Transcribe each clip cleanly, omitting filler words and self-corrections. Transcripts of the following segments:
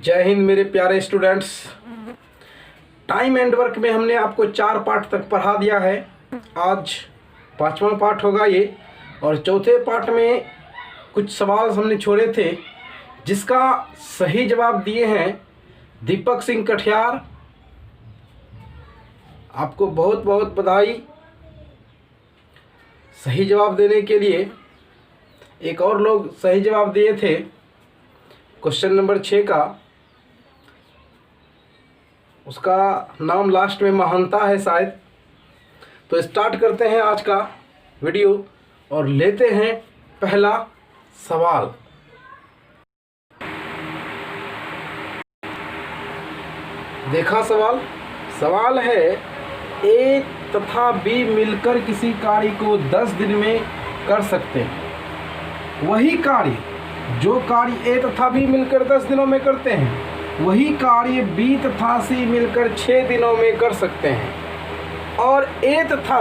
जय हिंद मेरे प्यारे स्टूडेंट्स। टाइम एंड वर्क में हमने आपको 4 पार्ट तक पढ़ा दिया है। आज 5वां पार्ट होगा ये, और चौथे पार्ट में कुछ सवाल हमने छोड़े थे जिसका सही जवाब दिए हैं दीपक सिंह कटियार। आपको बहुत बहुत बधाई सही जवाब देने के लिए। एक और लोग सही जवाब दिए थे क्वेश्चन नंबर 6 का, उसका नाम लास्ट में महानता है शायद। तो स्टार्ट करते हैं आज का वीडियो और लेते हैं पहला सवाल। देखा सवाल है ए तथा बी मिलकर किसी कार्य को 10 दिन में कर सकते हैं। वही कार्य जो कार्य ए तथा बी मिलकर 10 दिनों में करते हैं, वही कार्य बी तथा सी मिलकर 6 दिनों में कर सकते हैं। और ए तथा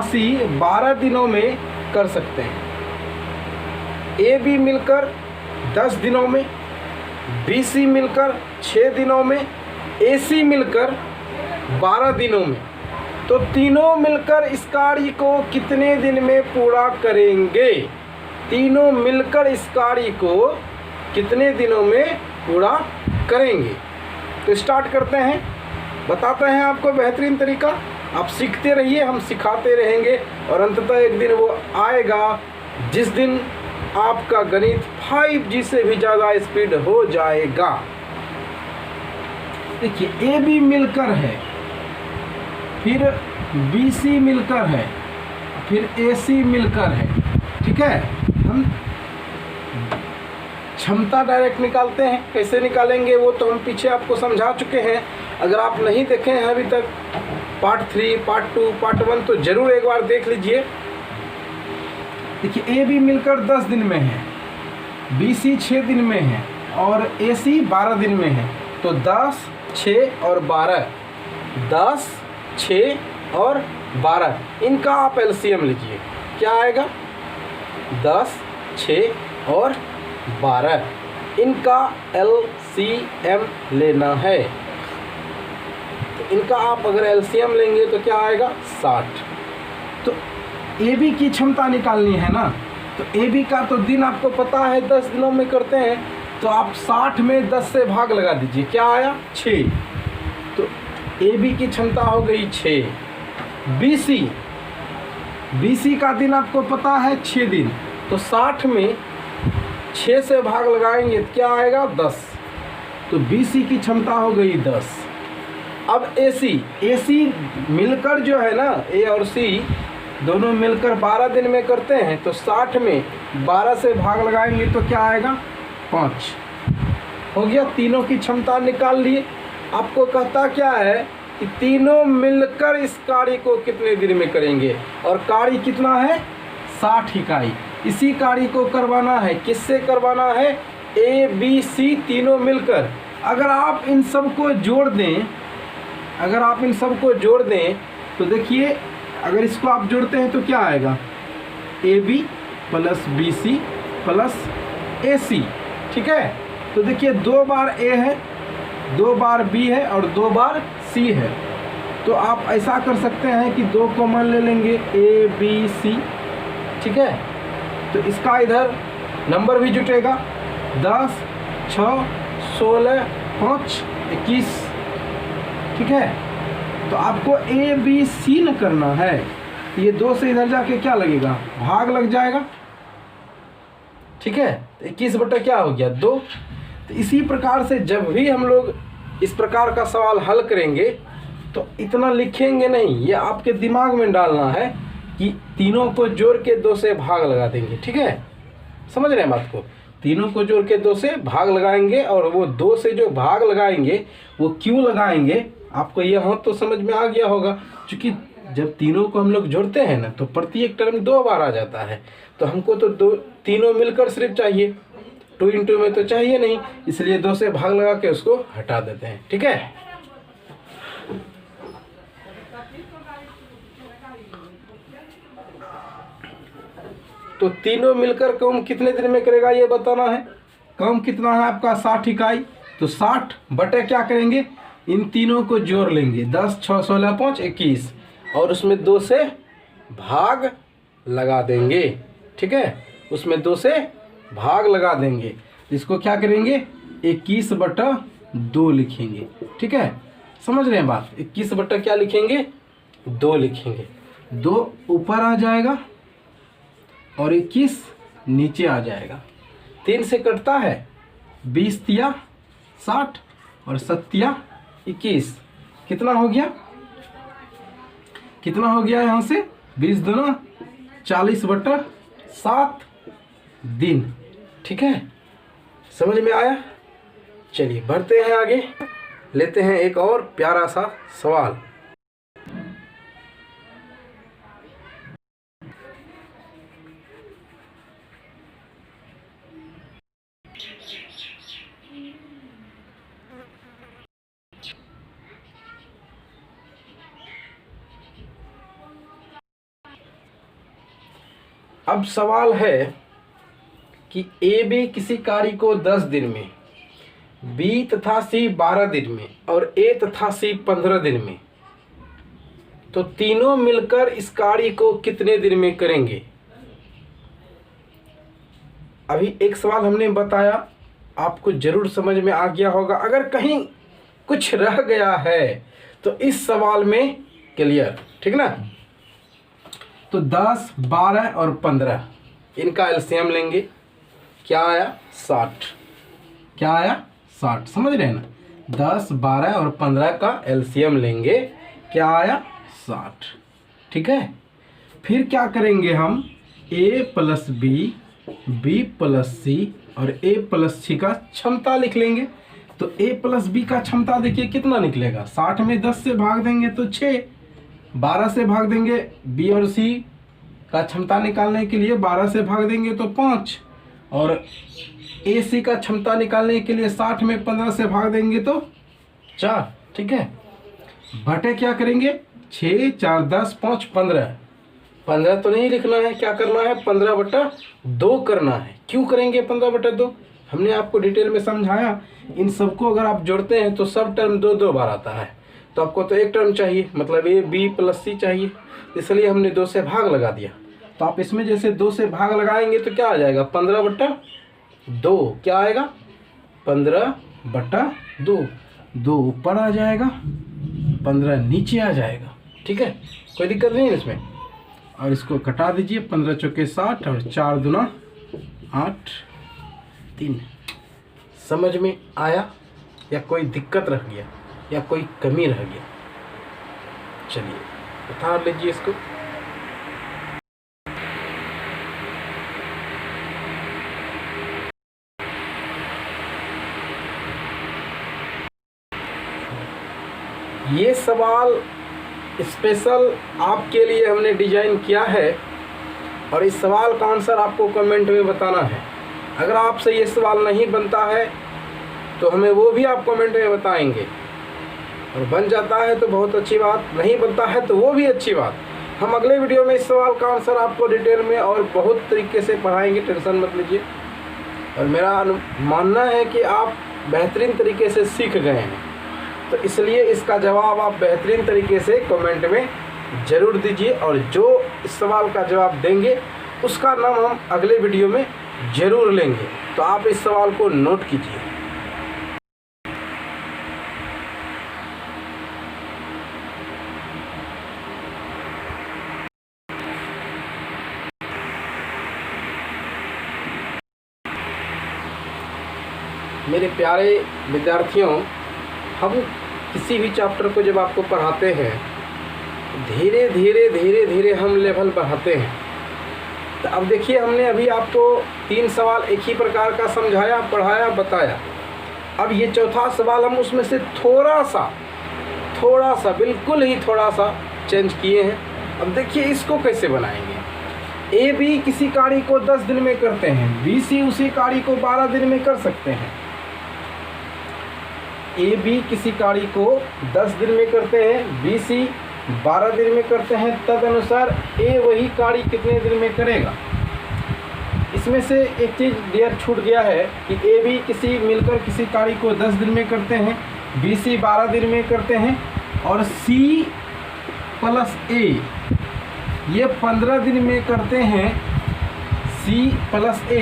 सी 12 दिनों में कर सकते हैं। ए बी मिलकर 10 दिनों में, बी सी मिलकर 6 दिनों में, ए सी मिलकर 12 दिनों में। तो तीनों मिलकर इस कार्य को कितने दिन में पूरा करेंगे? तीनों मिलकर इस कार्य को कितने दिनों में पूरा करेंगे? तो स्टार्ट करते हैं, बताते हैं आपको बेहतरीन तरीका। आप सीखते रहिए, हम सिखाते रहेंगे और अंततः एक दिन वो आएगा जिस दिन आपका गणित 5G से भी ज़्यादा स्पीड हो जाएगा। देखिए, ए बी मिलकर है, फिर बी सी मिलकर है, फिर ए सी मिलकर है। ठीक है, हम क्षमता डायरेक्ट निकालते हैं। कैसे निकालेंगे वो तो हम पीछे आपको समझा चुके हैं। अगर आप नहीं देखे हैं अभी तक पार्ट 3, पार्ट 2, पार्ट 1 तो ज़रूर एक बार देख लीजिए। देखिए, ए बी मिलकर 10 दिन में है, बी सी 6 दिन में है और ए सी 12 दिन में है। तो 10, 6 और 12, 10, 6 और 12, इनका आप एलसीएम लीजिए। क्या आएगा? 10, 6 और 12, इनका एलसीएम लेना है। तो इनका आप अगर एलसीएम लेंगे तो क्या आएगा? 60। तो ए बी की क्षमता निकालनी है ना, तो ए बी का तो दिन आपको पता है 10 दिनों में करते हैं। तो आप 60 में 10 से भाग लगा दीजिए। क्या आया? 6। तो ए बी की क्षमता हो गई 6। बी सी का दिन आपको पता है 6 दिन। तो 60 में 6 से भाग लगाएंगे तो क्या आएगा? 10। तो बी सी की क्षमता हो गई 10। अब ए सी मिलकर जो है ना, ए और सी दोनों मिलकर 12 दिन में करते हैं। तो 60 में 12 से भाग लगाएंगे तो क्या आएगा? 5 हो गया। तीनों की क्षमता निकाल लिए। आपको कहता क्या है कि तीनों मिलकर इस कार्य को कितने दिन में करेंगे, और कार्य कितना है? 60 इकाई। इसी कार्य को करवाना है। किससे करवाना है? ए बी सी तीनों मिलकर। अगर आप इन सब को जोड़ दें, तो देखिए, अगर इसको आप जोड़ते हैं तो क्या आएगा? A B plus B C plus A C. ठीक है, तो देखिए 2 बार ए है, 2 बार बी है और 2 बार सी है। तो आप ऐसा कर सकते हैं कि 2 कॉमन ले लेंगे, ए बी सी। ठीक है, तो इसका इधर नंबर भी जुटेगा। 10, 6, 16, 5, 21। ठीक है, तो आपको ए बी सी न करना है। ये 2 से इधर जाके क्या लगेगा? भाग लग जाएगा। ठीक है, तो 21 बटा क्या हो गया? 2। तो इसी प्रकार से जब भी हम लोग इस प्रकार का सवाल हल करेंगे तो इतना लिखेंगे नहीं, ये आपके दिमाग में डालना है कि तीनों को जोड़ के 2 से भाग लगा देंगे। ठीक है, समझ रहे हैं बात को? तीनों को जोड़ के 2 से भाग लगाएंगे, और वो 2 से जो भाग लगाएंगे वो क्यों लगाएंगे आपको यहाँ तो समझ में आ गया होगा। क्योंकि जब तीनों को हम लोग जोड़ते हैं ना, तो प्रत्येक टर्म 2 बार आ जाता है। तो हमको तो तीनों मिलकर सिर्फ चाहिए, 2 इंटू में तो चाहिए नहीं, इसलिए 2 से भाग लगा के उसको हटा देते हैं। ठीक है, तो तीनों मिलकर काम कितने दिन में करेगा ये बताना है। कम कितना है आपका 60 इकाई, तो 60 बटे क्या करेंगे, इन तीनों को जोड़ लेंगे, 10 6 16 5 21, और उसमें 2 से भाग लगा देंगे। ठीक है, उसमें 2 से भाग लगा देंगे। इसको क्या करेंगे, 21 बटा 2 लिखेंगे। ठीक है, समझ रहे हैं बात, 21 बटा क्या लिखेंगे, 2 लिखेंगे। 2 ऊपर आ जाएगा और 21 नीचे आ जाएगा। 3 से कटता है, 20 तिया 60 और 7 21, कितना हो गया, कितना हो गया यहाँ से, 20 दूना 40 बटा 7 दिन। ठीक है, समझ में आया। चलिए बढ़ते हैं आगे, लेते हैं एक और प्यारा सा सवाल। अब सवाल है कि ए बी किसी कार्य को 10 दिन में, बी तथा सी 12 दिन में और ए तथा सी 15 दिन में, तो तीनों मिलकर इस कार्य को कितने दिन में करेंगे। अभी एक सवाल हमने बताया, आपको जरूर समझ में आ गया होगा। अगर कहीं कुछ रह गया है तो इस सवाल में क्लियर, ठीक ना। तो 10 12 और 15 इनका एलसीएम लेंगे, क्या आया 60, क्या आया 60, समझ रहे हैं ना। 10 12 और 15 का एलसीएम लेंगे, क्या आया 60। ठीक है, फिर क्या करेंगे हम, a plus B, B plus C और a प्लस सी का क्षमता लिख लेंगे। तो a प्लस बी का क्षमता देखिए कितना निकलेगा, 60 में 10 से भाग देंगे तो 6, 12 से भाग देंगे, बी और सी का क्षमता निकालने के लिए 12 से भाग देंगे तो 5, और ए सी का क्षमता निकालने के लिए 60 में 15 से भाग देंगे तो 4। ठीक है, बटे क्या करेंगे, 6 4 10 5 15, 15 तो नहीं लिखना है, क्या करना है 15 बटा 2 करना है। क्यों करेंगे 15 बटा 2, हमने आपको डिटेल में समझाया। इन सबको अगर आप जोड़ते हैं तो सब टर्म 2 2 बार आता है, तो आपको तो एक टर्म चाहिए, मतलब ए बी प्लस सी चाहिए, इसलिए हमने 2 से भाग लगा दिया। तो आप इसमें जैसे 2 से भाग लगाएंगे तो क्या आ जाएगा, 15 बटा 2, क्या आएगा 15 बटा 2, 2 ऊपर आ जाएगा, 15 नीचे आ जाएगा। ठीक है, कोई दिक्कत नहीं है इसमें। और इसको कटा दीजिए, 15 चौके 60 और 4 दूना 8 3। समझ में आया या कोई दिक्कत रह गया या कोई कमी रह गया, चलिए उतार लीजिए इसको। ये सवाल स्पेशल आपके लिए हमने डिजाइन किया है और इस सवाल का आंसर आपको कमेंट में बताना है। अगर आपसे ये सवाल नहीं बनता है तो हमें वो भी आप कमेंट में बताएंगे, और बन जाता है तो बहुत अच्छी बात, नहीं बनता है तो वो भी अच्छी बात। हम अगले वीडियो में इस सवाल का आंसर आपको डिटेल में और बहुत तरीके से पढ़ाएंगे, टेंशन मत लीजिए। और मेरा मानना है कि आप बेहतरीन तरीके से सीख गए हैं, तो इसलिए इसका जवाब आप बेहतरीन तरीके से कमेंट में ज़रूर दीजिए, और जो इस सवाल का जवाब देंगे उसका नाम हम अगले वीडियो में ज़रूर लेंगे। तो आप इस सवाल को नोट कीजिए। मेरे प्यारे विद्यार्थियों, हम किसी भी चैप्टर को जब आपको पढ़ाते हैं धीरे धीरे हम लेवल बढ़ाते हैं। तो अब देखिए, हमने अभी आपको 3 सवाल एक ही प्रकार का समझाया, पढ़ाया, बताया। अब ये चौथा सवाल हम उसमें से थोड़ा सा बिल्कुल ही थोड़ा सा चेंज किए हैं। अब देखिए इसको कैसे बनाएंगे। ए बी किसी कार्य को 10 दिन में करते हैं, बी सी उसी कार्य को 12 दिन में कर सकते हैं। ए बी किसी कार्य को 10 दिन में करते हैं, बी सी 12 दिन में करते हैं, तदनुसार ए वही कार्य कितने दिन में करेगा। इसमें से एक चीज़ डियर छूट गया है कि ए बी मिलकर किसी कार्य को 10 दिन में करते हैं, बी सी 12 दिन में करते हैं, और सी प्लस ए ये 15 दिन में करते हैं। सी प्लस ए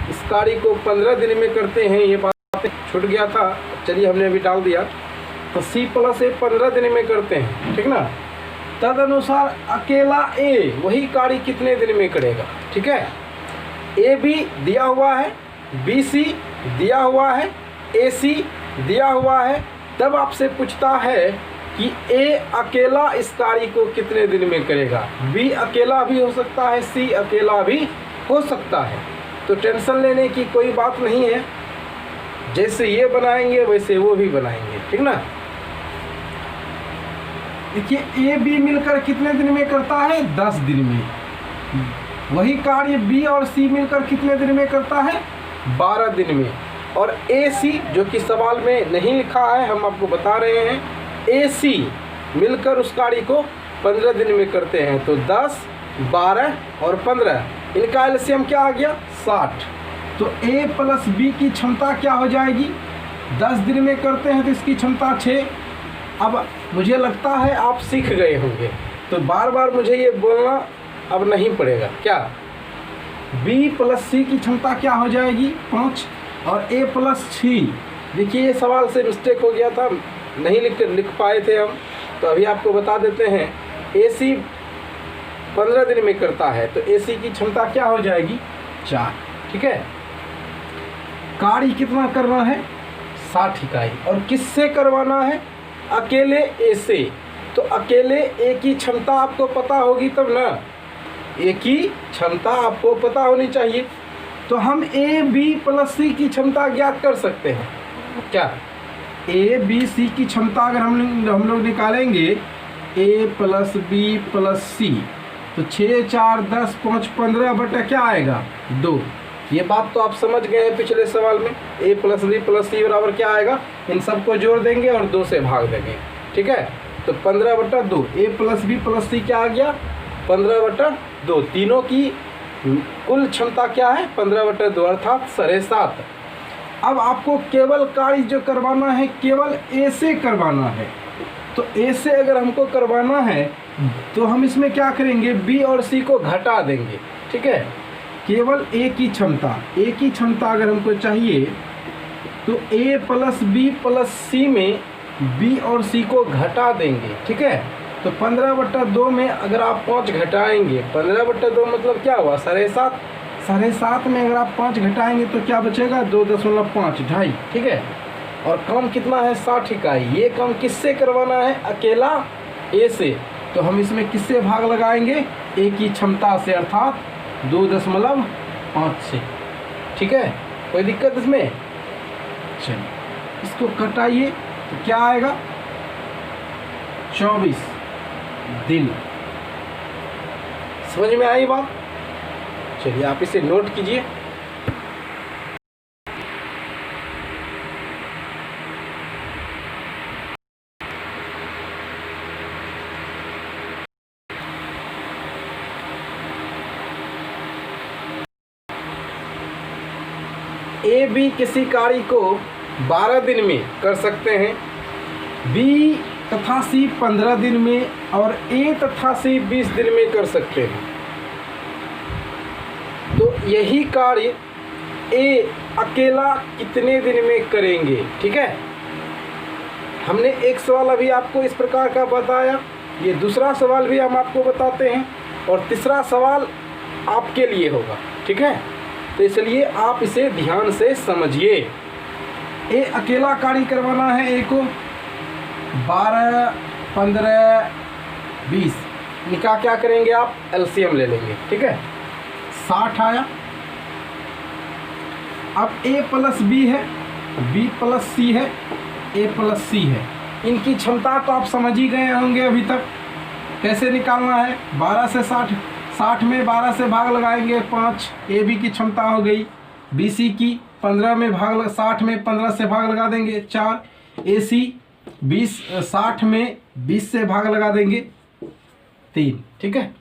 इस कार्य को 15 दिन में करते हैं, ये बात छूट गया था, चलिए हमने अभी डाल दिया। तो सी प्लस ए 15 दिन में करते हैं, ठीक ना। तदनुसार अकेला ए वही कार्य कितने दिन में करेगा, ठीक है। ए बी दिया हुआ है, बी सी दिया हुआ है, ए सी दिया हुआ है, तब आपसे पूछता है कि ए अकेला इस कार्य को कितने दिन में करेगा। बी अकेला भी हो सकता है, सी अकेला भी हो सकता है, तो टेंशन लेने की कोई बात नहीं है। जैसे ये बनाएंगे वैसे वो भी बनाएंगे, ठीक ना। देखिए ए बी मिलकर कितने दिन में करता है, 10 दिन में। वही कार्य बी और सी मिलकर कितने दिन में करता है, 12 दिन में। और ए सी जो कि सवाल में नहीं लिखा है, हम आपको बता रहे हैं, ए सी मिलकर उस कार्य को 15 दिन में करते हैं। तो 10, 12 और 15, इनका एलसीएम क्या आ गया, 60। तो ए प्लस बी की क्षमता क्या हो जाएगी, 10 दिन में करते हैं तो इसकी क्षमता 6। अब मुझे लगता है आप सीख गए होंगे, तो बार बार मुझे ये बोलना अब नहीं पड़ेगा। क्या b प्लस सी की क्षमता क्या हो जाएगी, 5, और a प्लस 6। देखिए ये सवाल से मिस्टेक हो गया था, नहीं लिख पाए थे हम, तो अभी आपको बता देते हैं। AC 15 दिन में करता है, तो AC की क्षमता क्या हो जाएगी, 4, ठीक है। कार्य कितना करना है, 60 इकाई, और किससे करवाना है, अकेले ए से। तो अकेले ए की क्षमता आपको पता होगी तब ना, ए की क्षमता आपको पता होनी चाहिए। तो हम ए बी प्लस सी की क्षमता ज्ञात कर सकते हैं। क्या ए बी सी की क्षमता अगर हम लोग निकालेंगे, ए प्लस बी प्लस सी, तो 6, 4, 10, 5, 15 बटा क्या आएगा, 2। ये बात तो आप समझ गए हैं पिछले सवाल में। ए प्लस बी प्लस सी बराबर क्या आएगा, इन सबको जोड़ देंगे और 2 से भाग देंगे, ठीक है। तो 15 बटा 2, ए प्लस बी प्लस सी क्या आ गया, 15 बटा 2। तीनों की कुल क्षमता क्या है, 15 बटा 2 अर्थात 7.5। अब आपको केवल कार्य जो करवाना है केवल ए से करवाना है। तो ए से अगर हमको करवाना है तो हम इसमें क्या करेंगे, बी और सी को घटा देंगे, ठीक है। केवल ए की क्षमता अगर हमको चाहिए तो ए प्लस बी प्लस सी में बी और सी को घटा देंगे, ठीक है। तो 15 बटा 2 में अगर आप 5 घटाएंगे, 15 बटा 2 मतलब क्या हुआ, 7.5। 7.5 में अगर आप 5 घटाएंगे तो क्या बचेगा, 2.5, 2.5, ठीक है। और काम कितना है, 60 इकाई। ये काम किससे करवाना है, अकेला ए से। तो हम इसमें किससे भाग लगाएंगे, ए की क्षमता से, अर्थात 2.5 से, ठीक है। कोई दिक्कत इसमें, चलिए इसको कटाइए तो क्या आएगा, 24 दिन। समझ में आई बात। चलिए आप इसे नोट कीजिए। ए बी किसी कार्य को 12 दिन में कर सकते हैं, बी तथा सी 15 दिन में, और ए तथा सी 20 दिन में कर सकते हैं। तो यही कार्य ए अकेला कितने दिन में करेंगे, ठीक है। हमने एक सवाल अभी आपको इस प्रकार का बताया, ये दूसरा सवाल भी हम आपको बताते हैं, और तीसरा सवाल आपके लिए होगा, ठीक है। तो इसलिए आप इसे ध्यान से समझिए। ए अकेला कार्य करवाना है, ए को 12, 15, 20 इनका क्या करेंगे आप, एलसीएम ले लेंगे, ठीक है। 60 आया। अब ए प्लस बी है, बी प्लस सी है, ए प्लस सी है। इनकी क्षमता तो आप समझ ही गए होंगे अभी तक। कैसे निकालना है, 12 से 60, 60 में 12 से भाग लगाएंगे 5, ए बी की क्षमता हो गई। बी सी की 15 में 60 में 15 से भाग लगा देंगे 4, ए सी 60 में 20 से भाग लगा देंगे 3, ठीक है।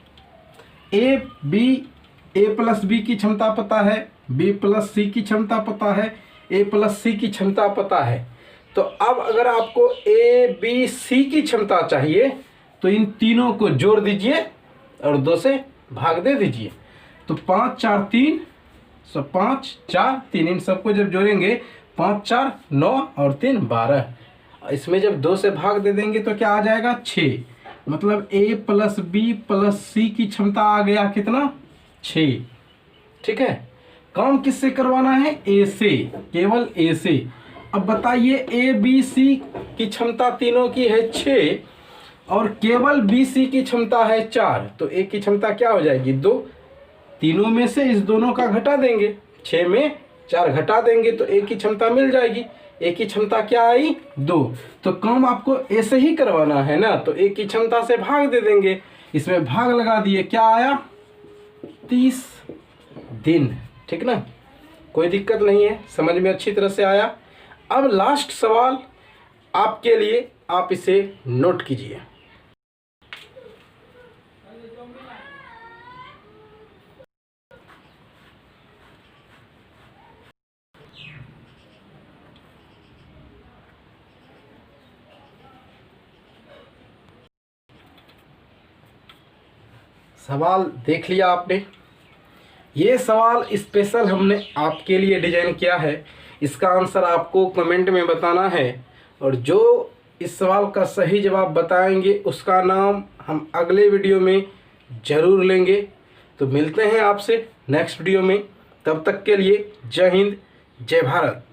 A B A plus B की क्षमता पता है, बी प्लस सी की क्षमता पता है, ए प्लस सी की क्षमता पता है। तो अब अगर आपको ए बी सी की क्षमता चाहिए तो इन तीनों को जोड़ दीजिए और 2 से भाग दे दीजिए। तो 5 4 3, 5 4 3, इन सबको जब जोड़ेंगे 5 4 9 और 3 12, इसमें जब 2 से भाग दे देंगे तो क्या आ जाएगा 6। मतलब ए प्लस बी प्लस सी की क्षमता आ गया कितना 6। ठीक है, काम किससे करवाना है, ए से, केवल ए से। अब बताइए ए बी सी की क्षमता तीनों की है 6 और केवल बी सी की क्षमता है 4, तो ए की क्षमता क्या हो जाएगी 2। तीनों में से इस दोनों का घटा देंगे, 6 में 4 घटा देंगे तो ए की क्षमता मिल जाएगी। ए की क्षमता क्या आई 2। तो काम आपको ए से ही करवाना है ना, तो ए की क्षमता से भाग दे देंगे, इसमें भाग लगा दिए, क्या आया 30 दिन। ठीक ना, कोई दिक्कत नहीं है, समझ में अच्छी तरह से आया। अब लास्ट सवाल आपके लिए, आप इसे नोट कीजिए। सवाल देख लिया आपने। ये सवाल स्पेशल हमने आपके लिए डिजाइन किया है, इसका आंसर आपको कमेंट में बताना है और जो इस सवाल का सही जवाब बताएंगे उसका नाम हम अगले वीडियो में ज़रूर लेंगे। तो मिलते हैं आपसे नेक्स्ट वीडियो में, तब तक के लिए जय हिंद जय भारत।